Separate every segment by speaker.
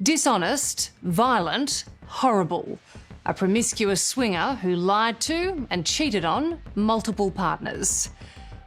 Speaker 1: Dishonest, violent, horrible. A promiscuous swinger who lied to and cheated on multiple partners.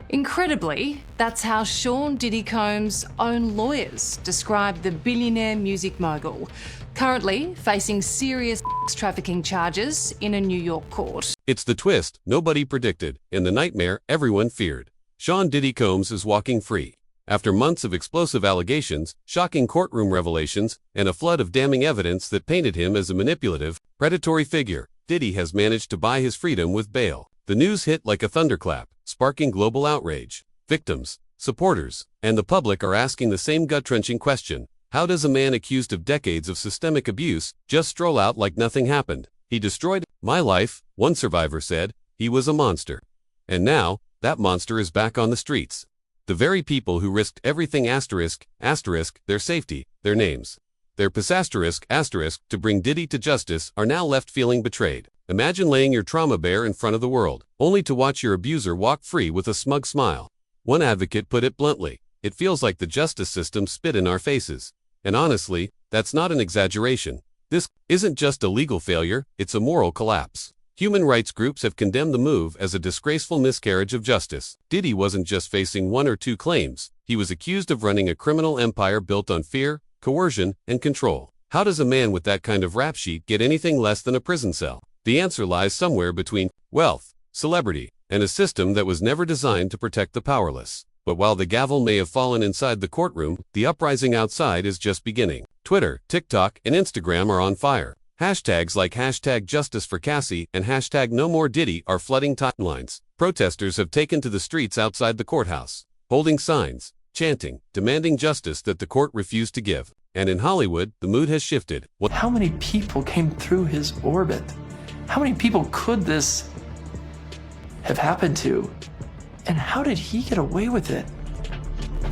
Speaker 1: Incredibly, that's how Sean Diddy Combs' own lawyers described the billionaire music mogul, currently facing serious trafficking charges in a New York court.
Speaker 2: It's the twist nobody predicted and the nightmare everyone feared. Sean Diddy Combs is walking free. After months of explosive allegations, shocking courtroom revelations, and a flood of damning evidence that painted him as a manipulative, predatory figure, Diddy has managed to buy his freedom with bail. The news hit like a thunderclap, sparking global outrage. Victims, supporters, and the public are asking the same gut-wrenching question. How does a man accused of decades of systemic abuse just stroll out like nothing happened? He destroyed my life, one survivor said. He was a monster. And now, that monster is back on the streets. The very people who risked everything their safety, their names, their to bring Diddy to justice are now left feeling betrayed. Imagine laying your trauma bare in front of the world, only to watch your abuser walk free with a smug smile. One advocate put it bluntly, "It feels like the justice system spit in our faces." And honestly, that's not an exaggeration. This isn't just a legal failure, it's a moral collapse. Human rights groups have condemned the move as a disgraceful miscarriage of justice. Diddy wasn't just facing one or two claims, he was accused of running a criminal empire built on fear, coercion, and control. How does a man with that kind of rap sheet get anything less than a prison cell? The answer lies somewhere between wealth, celebrity, and a system that was never designed to protect the powerless. But while the gavel may have fallen inside the courtroom, the uprising outside is just beginning. Twitter, TikTok, and Instagram are on fire. Hashtags like #JusticeForCassie and #NoMoreDiddy are flooding timelines. Protesters have taken to the streets outside the courthouse, holding signs, chanting, demanding justice that the court refused to give. And in Hollywood, the mood has shifted.
Speaker 3: How many people came through his orbit? How many people could this have happened to? And how did he get away with it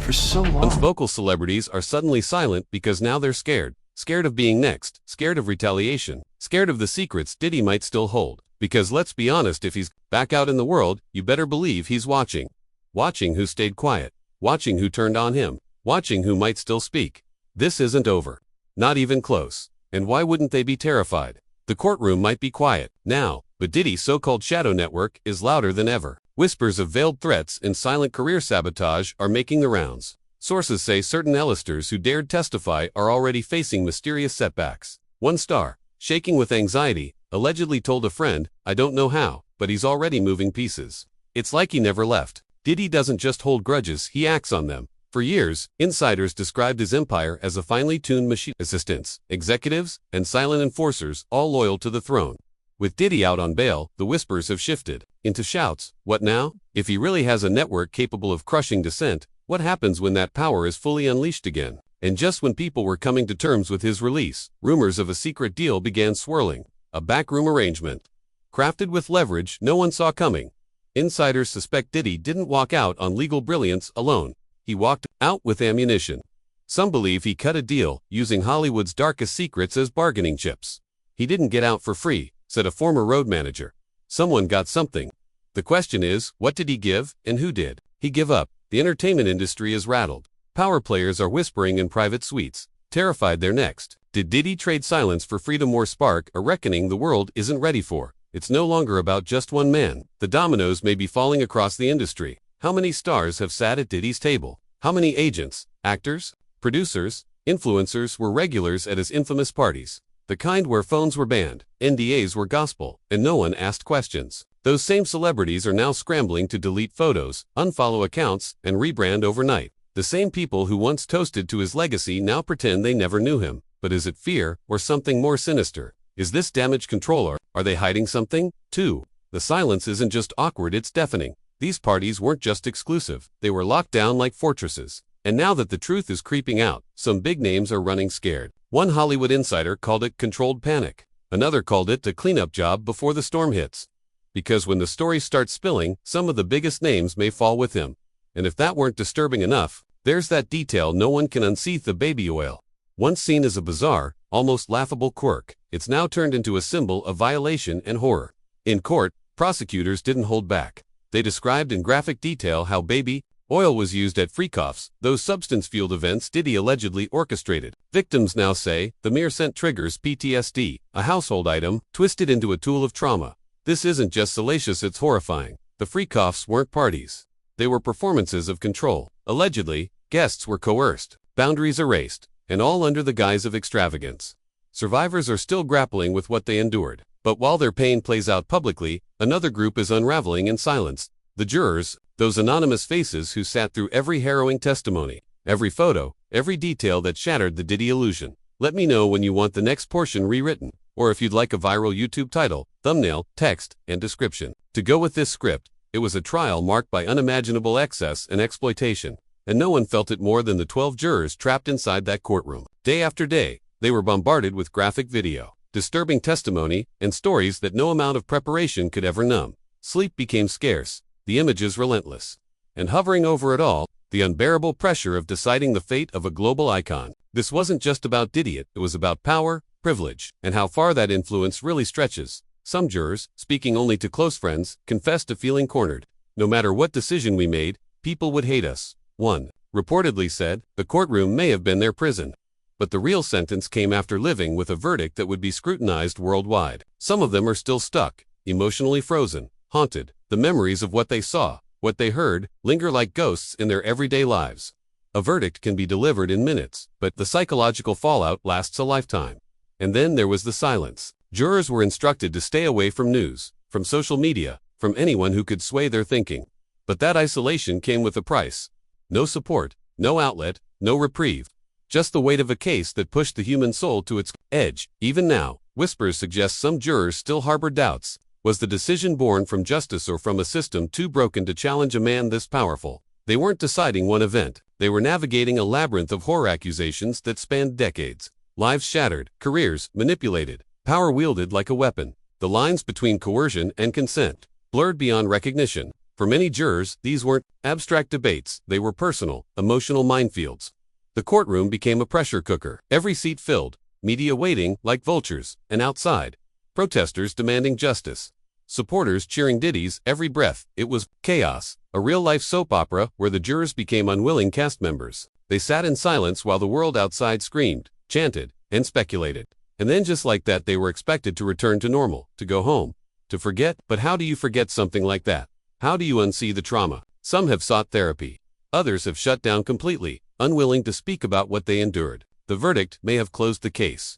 Speaker 3: for so long?
Speaker 2: Once vocal celebrities are suddenly silent because now they're scared. Scared of being next, scared of retaliation, scared of the secrets Diddy might still hold. Because let's be honest, if he's back out in the world, you better believe he's watching. Watching who stayed quiet, watching who turned on him, watching who might still speak. This isn't over. Not even close. And why wouldn't they be terrified? The courtroom might be quiet now, but Diddy's so-called shadow network is louder than ever. Whispers of veiled threats and silent career sabotage are making the rounds. Sources say certain L-listers who dared testify are already facing mysterious setbacks. One star, shaking with anxiety, allegedly told a friend, "I don't know how, but he's already moving pieces." It's like he never left. Diddy doesn't just hold grudges, he acts on them. For years, insiders described his empire as a finely tuned machine. Assistants, executives, and silent enforcers, all loyal to the throne. With Diddy out on bail, the whispers have shifted into shouts. What now? If he really has a network capable of crushing dissent, what happens when that power is fully unleashed again? And just when people were coming to terms with his release, rumors of a secret deal began swirling. A backroom arrangement, crafted with leverage no one saw coming. Insiders suspect Diddy didn't walk out on legal brilliance alone. He walked out with ammunition. Some believe he cut a deal, using Hollywood's darkest secrets as bargaining chips. He didn't get out for free, said a former road manager. Someone got something. The question is, what did he give, and who did he give up? The entertainment industry is rattled. Power players are whispering in private suites, terrified they're next. Did Diddy trade silence for freedom or spark a reckoning the world isn't ready for? It's no longer about just one man. The dominoes may be falling across the industry. How many stars have sat at Diddy's table? How many agents, actors, producers, influencers were regulars at his infamous parties? The kind where phones were banned, NDAs were gospel, and no one asked questions. Those same celebrities are now scrambling to delete photos, unfollow accounts, and rebrand overnight. The same people who once toasted to his legacy now pretend they never knew him. But is it fear, or something more sinister? Is this damage control, or are they hiding something? 2. The silence isn't just awkward, it's deafening. These parties weren't just exclusive, they were locked down like fortresses. And now that the truth is creeping out, some big names are running scared. One Hollywood insider called it controlled panic. Another called it the cleanup job before the storm hits. Because when the story starts spilling, some of the biggest names may fall with him. And if that weren't disturbing enough, there's that detail no one can unsheath: the baby oil. Once seen as a bizarre, almost laughable quirk, it's now turned into a symbol of violation and horror. In court, prosecutors didn't hold back. They described in graphic detail how baby Oil was used at freak-offs, those substance-fueled events Diddy allegedly orchestrated. Victims now say the mere scent triggers PTSD, a household item twisted into a tool of trauma. This isn't just salacious, it's horrifying. The freak-offs weren't parties. They were performances of control. Allegedly, guests were coerced, boundaries erased, and all under the guise of extravagance. Survivors are still grappling with what they endured. But while their pain plays out publicly, another group is unraveling in silence. The jurors, those anonymous faces who sat through every harrowing testimony, every photo, every detail that shattered the Diddy illusion. Let me know when you want the next portion rewritten, or if you'd like a viral YouTube title, thumbnail, text, and description. To go with this script, it was a trial marked by unimaginable excess and exploitation, and no one felt it more than the 12 jurors trapped inside that courtroom. Day after day, they were bombarded with graphic video, disturbing testimony, and stories that no amount of preparation could ever numb. Sleep became scarce, the images relentless, and hovering over it all, the unbearable pressure of deciding the fate of a global icon. This wasn't just about Diddy, it was about power, privilege, and how far that influence really stretches. Some jurors, speaking only to close friends, confessed to feeling cornered. No matter what decision we made, people would hate us. One reportedly said, the courtroom may have been their prison, but the real sentence came after living with a verdict that would be scrutinized worldwide. Some of them are still stuck, emotionally frozen, haunted. The memories of what they saw, what they heard, linger like ghosts in their everyday lives. A verdict can be delivered in minutes, but the psychological fallout lasts a lifetime. And then there was the silence. Jurors were instructed to stay away from news, from social media, from anyone who could sway their thinking. But that isolation came with a price. No support, no outlet, no reprieve. Just the weight of a case that pushed the human soul to its edge. Even now, whispers suggest some jurors still harbor doubts. Was the decision born from justice or from a system too broken to challenge a man this powerful? They weren't deciding one event. They were navigating a labyrinth of horror accusations that spanned decades. Lives shattered, careers manipulated, power wielded like a weapon. The lines between coercion and consent blurred beyond recognition. For many jurors, these weren't abstract debates. They were personal, emotional minefields. The courtroom became a pressure cooker. Every seat filled, media waiting like vultures, and outside, protesters demanding justice. Supporters cheering Diddy's every breath. It was chaos, a real-life soap opera where the jurors became unwilling cast members. They sat in silence while the world outside screamed, chanted, and speculated. And then just like that they were expected to return to normal, to go home, to forget. But how do you forget something like that? How do you unsee the trauma? Some have sought therapy. Others have shut down completely, unwilling to speak about what they endured. The verdict may have closed the case,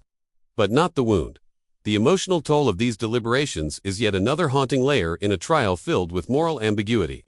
Speaker 2: but not the wound. The emotional toll of these deliberations is yet another haunting layer in a trial filled with moral ambiguity.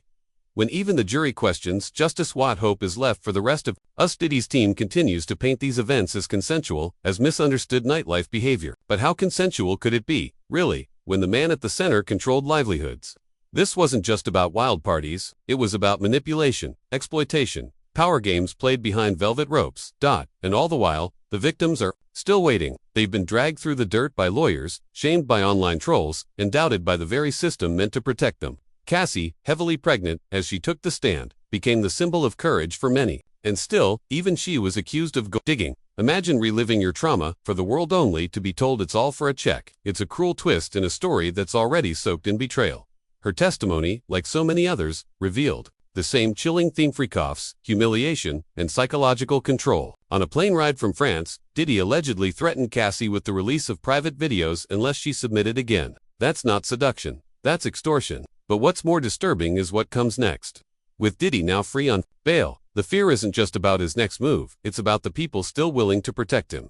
Speaker 2: When even the jury questions justice, what hope is left for the rest of us? Diddy's team continues to paint these events as consensual, as misunderstood nightlife behavior. But how consensual could it be, really, when the man at the center controlled livelihoods? This wasn't just about wild parties, it was about manipulation, exploitation, power games played behind velvet ropes. And all the while, the victims are still waiting. They've been dragged through the dirt by lawyers, shamed by online trolls, and doubted by the very system meant to protect them. Cassie, heavily pregnant as she took the stand, became the symbol of courage for many. And still, even she was accused of digging. Imagine reliving your trauma, for the world only to be told it's all for a check. It's a cruel twist in a story that's already soaked in betrayal. Her testimony, like so many others, revealed the same chilling theme: freak-offs, humiliation, and psychological control. On a plane ride from France, Diddy allegedly threatened Cassie with the release of private videos unless she submitted again. That's not seduction, that's extortion. But what's more disturbing is what comes next. With Diddy now free on bail, the fear isn't just about his next move, it's about the people still willing to protect him.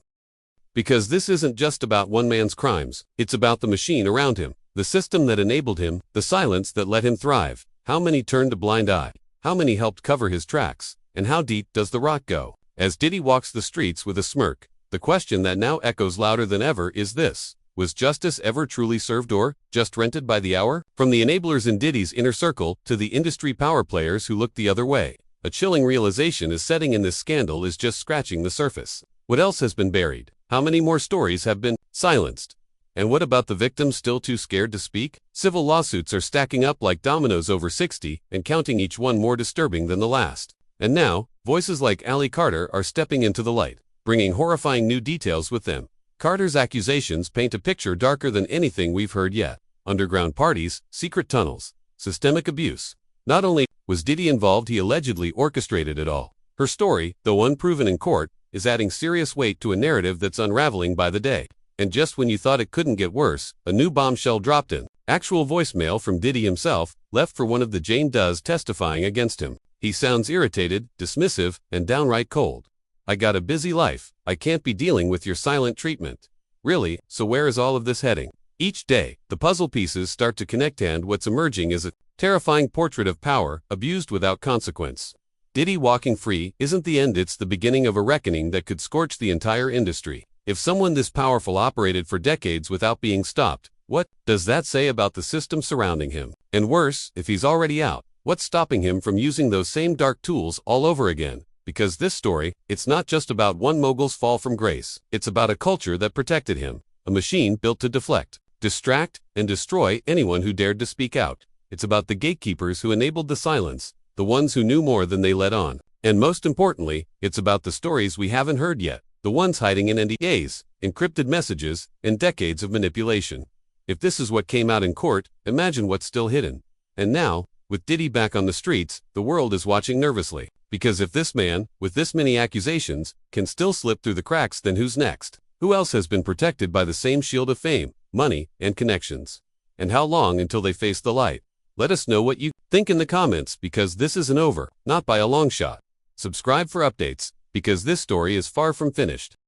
Speaker 2: Because this isn't just about one man's crimes, it's about the machine around him, the system that enabled him, the silence that let him thrive. How many turned a blind eye? How many helped cover his tracks? And how deep does the rot go? As Diddy walks the streets with a smirk, the question that now echoes louder than ever is this: was justice ever truly served, or just rented by the hour? From the enablers in Diddy's inner circle to the industry power players who look the other way, a chilling realization is setting in. This scandal is just scratching the surface. What else has been buried? How many more stories have been silenced? And what about the victims still too scared to speak? Civil lawsuits are stacking up like dominoes, over 60, and counting, each one more disturbing than the last. And now, voices like Ali Carter are stepping into the light, bringing horrifying new details with them. Carter's accusations paint a picture darker than anything we've heard yet. Underground parties, secret tunnels, systemic abuse. Not only Was Diddy involved? He allegedly orchestrated it all. Her story, though unproven in court, is adding serious weight to a narrative that's unraveling by the day. And just when you thought it couldn't get worse, a new bombshell dropped in. Actual voicemail from Diddy himself, left for one of the Jane Does testifying against him. He sounds irritated, dismissive, and downright cold. "I got a busy life. I can't be dealing with your silent treatment." Really, so where is all of this heading? Each day, the puzzle pieces start to connect, and what's emerging is a terrifying portrait of power, abused without consequence. Diddy walking free isn't the end, it's the beginning of a reckoning that could scorch the entire industry. If someone this powerful operated for decades without being stopped, what does that say about the system surrounding him? And worse, if he's already out, what's stopping him from using those same dark tools all over again? Because this story, it's not just about one mogul's fall from grace. It's about a culture that protected him, a machine built to deflect, distract, and destroy anyone who dared to speak out. It's about the gatekeepers who enabled the silence, the ones who knew more than they let on. And most importantly, it's about the stories we haven't heard yet, the ones hiding in NDAs, encrypted messages, and decades of manipulation. If this is what came out in court, imagine what's still hidden. And now, with Diddy back on the streets, the world is watching nervously. Because if this man, with this many accusations, can still slip through the cracks, then who's next? Who else has been protected by the same shield of fame, money, and connections? And how long until they face the light? Let us know what you think in the comments, because this isn't over, not by a long shot. Subscribe for updates, because this story is far from finished.